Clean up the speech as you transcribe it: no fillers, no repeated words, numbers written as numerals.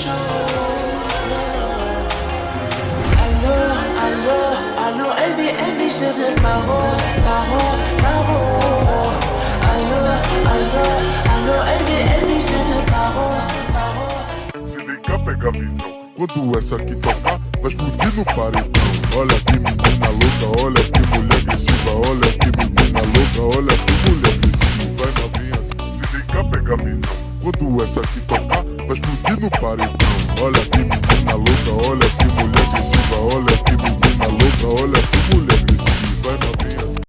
Allô, allô, allô, LB, je te veux paro, paro, paro. Allô, allô, allô, LB, je te veux paro, paro. Se liga, pega a visão. Quando essa aqui tocar, vai explodir no paredão. Olha que menina louca, olha que mulher agressiva. Olha que menina louca, olha que mulher agressiva. Vai novinha, se liga, pega a visão. Quando essa aqui tocar, vai explodir no paredão. Olha que menina louca, olha que mulher agressiva. Olha que menina louca, olha que mulher agressiva.